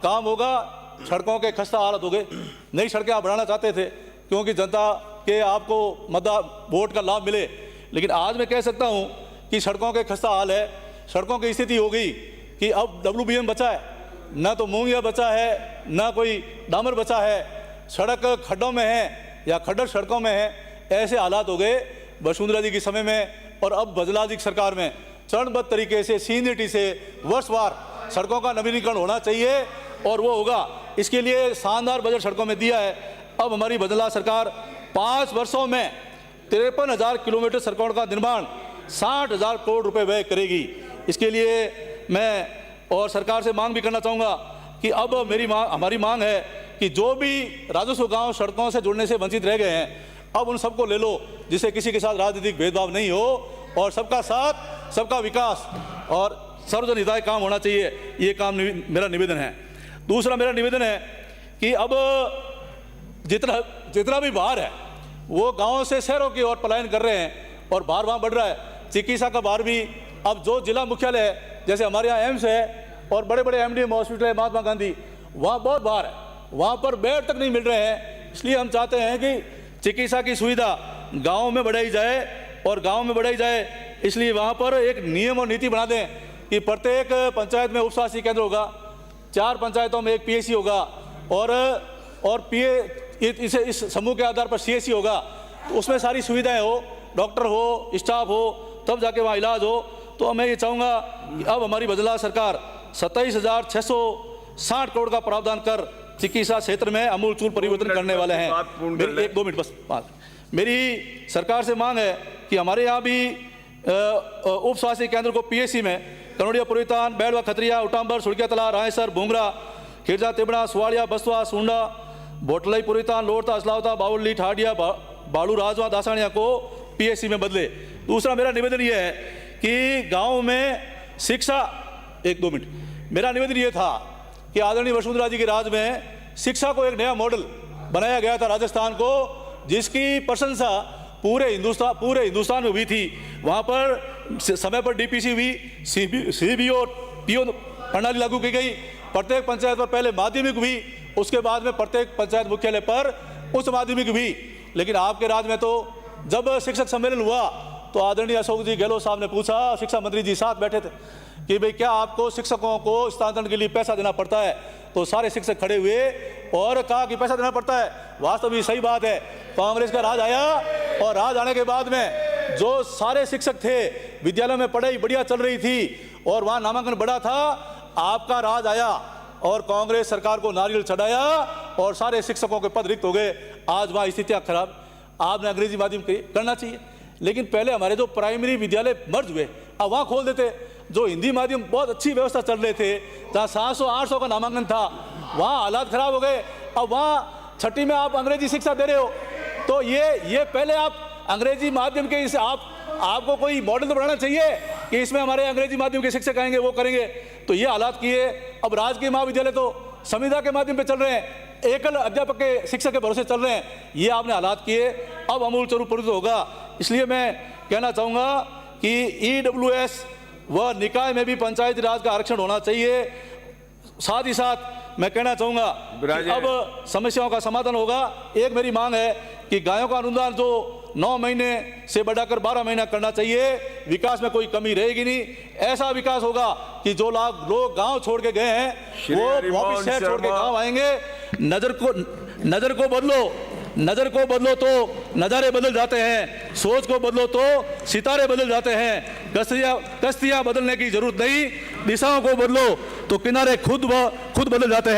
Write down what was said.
काम होगा, सड़कों के खस्ता हालत हो गए। नई सड़कें आप बनाना चाहते थे क्योंकि जनता के आपको वोट का लाभ मिले, लेकिन आज मैं कह सकता हूं कि सड़कों के खस्ता हाल है। सड़कों की स्थिति हो गई कि अब WBM बचा है, ना तो मूंगिया बचा है, ना कोई डामर बचा है। सड़क खड्डों में है या खड्डर सड़कों में है। ऐसे हालात हो गए वसुंधरा जी के समय में और अब बजला जी की सरकार में। चरणबद्ध तरीके से सीनियरिटी से वर्षवार सड़कों का नवीनीकरण होना चाहिए और वो होगा। इसके लिए शानदार बजट सड़कों में दिया है। अब हमारी बजला सरकार 5 वर्षों में 53,000 किलोमीटर सड़कों का निर्माण 60,000 करोड़ रुपए व्यय करेगी। इसके लिए मैं और सरकार से मांग भी करना चाहूँगा कि अब हमारी मांग है कि जो भी राजस्व गांव सड़कों से जुड़ने से वंचित रह गए हैं, अब उन सबको ले लो, जिससे किसी के साथ राजनीतिक भेदभाव नहीं हो और सबका साथ सबका विकास और सर्वजन हिताय काम होना चाहिए। ये काम मेरा निवेदन है। दूसरा मेरा निवेदन है कि अब जितना भी भार है वो गांवों से शहरों की ओर पलायन कर रहे हैं और भार वहाँ बढ़ रहा है। चिकित्सा का भार भी अब जो जिला मुख्यालय है, जैसे हमारे यहाँ एम्स है और बड़े बड़े MDM हॉस्पिटल है, महात्मा गांधी, वहाँ बहुत भार है, वहाँ पर बेड तक नहीं मिल रहे हैं। इसलिए हम चाहते हैं कि चिकित्सा की सुविधा गाँव में बढ़ाई जाए और गाँव में बढ़ाई जाए। इसलिए वहाँ पर एक नियम और नीति बना दें कि प्रत्येक पंचायत में उपस्वास्थ्य केंद्र होगा, 4 पंचायतों में एक PSC होगा और इस समूह के आधार पर CSC होगा। तो उसमें सारी सुविधाएं हो, डॉक्टर हो, स्टाफ हो, तब जाके वहाँ इलाज हो। तो मैं ये चाहूँगा कि अब हमारी बजला सरकार 27,660 करोड़ का प्रावधान कर चिकित्सा क्षेत्र में अमूलचूल परिवर्तन करने वाले हैं। 1-2 मिनट बस बात। मेरी सरकार से मांग है कि हमारे यहाँ भी उप स्वास्थ्य केंद्र को PSC में कनोडिया, पुरीतान, बैड़वा, खतरिया, उटांबर, सुड़किया तला, रायसर, भूंगरा, खिरजा, तिबड़ा, सुवाड़िया, बसवा, सुंडा, बोटलाई, पुरीतान, लोरता, असलावता, बावली, ठाडिया, बाड़ू, राजवा, दासानिया को PSC में बदले। दूसरा मेरा निवेदन ये है कि गांव में शिक्षा 1-2 मिनट मेरा निवेदन ये था कि आदरणीय वसुंधरा जी के राज में शिक्षा को एक नया मॉडल बनाया गया था राजस्थान को, जिसकी प्रशंसा पूरे हिंदुस्तान में हुई थी। वहाँ पर समय पर DPC हुई, CBO PO प्रणाली लागू की गई। प्रत्येक पंचायत पर पहले माध्यमिक हुई, उसके बाद में प्रत्येक पंचायत मुख्यालय पर उच्च माध्यमिक हुई। लेकिन आपके राज में तो जब शिक्षक सम्मेलन हुआ तो आदरणीय अशोक जी गहलोत साहब ने पूछा, शिक्षा मंत्री जी साथ बैठे थे, कि भाई क्या आपको शिक्षकों को स्थानांतरण के लिए पैसा देना पड़ता है? तो सारे शिक्षक खड़े हुए और कहा कि पैसा देना पड़ता है। वास्तव में सही बात है। कांग्रेस का राज आया और राज आने के बाद में जो सारे शिक्षक थे, विद्यालय में पढ़ाई बढ़िया चल रही थी और वहाँ नामांकन बढ़ा था। आपका राज आया और कांग्रेस सरकार को नारियल चढ़ाया और सारे शिक्षकों के पद रिक्त हो गए। आज वहाँ स्थितियाँ खराब। आपने अंग्रेजी माध्यम करना चाहिए, लेकिन पहले हमारे जो प्राइमरी विद्यालय मर्ज हुए, अब वहाँ खोल देते। जो हिंदी माध्यम बहुत अच्छी व्यवस्था चल रहे थे, जहाँ 700-800 का नामांकन था, वहाँ हालात खराब हो गए। अब वहाँ 6ठी में आप अंग्रेजी शिक्षा दे रहे हो। तो ये पहले आप अंग्रेजी माध्यम के इस आपको कोई मॉडल तो बनाना चाहिए कि इसमें हमारे अंग्रेजी माध्यम के शिक्षक आएंगे, वो करेंगे। तो ये हालात किए। अब राजकीय महाविद्यालय तो संविदा के माध्यम पे चल रहे हैं, एकल अध्यापक के शिक्षक के भरोसे चल रहे हैं। ये आपने हालात किए। अब अमूलचूल परिवर्तन होगा। इसलिए मैं कहना चाहूँगा कि EWS व निकाय में भी पंचायती राज का आरक्षण होना चाहिए। साथ ही साथ मैं कहना चाहूँगा कि अब समस्याओं का समाधान होगा। एक मेरी मांग है कि गायों का अनुदान जो 9 महीने से बढ़ाकर 12 महीना करना चाहिए। विकास में कोई कमी रहेगी नहीं। ऐसा विकास होगा कि जो लोग गांव छोड़ के गए हैं वो वापस शहर छोड़ के गांव आएंगे। नजर को बदलो तो नज़ारे बदल जाते हैं, सोच को बदलो तो सितारे बदल जाते हैं। कश्तियाँ बदलने की जरूरत नहीं, दिशाओं को बदलो तो किनारे खुद बदल जाते हैं।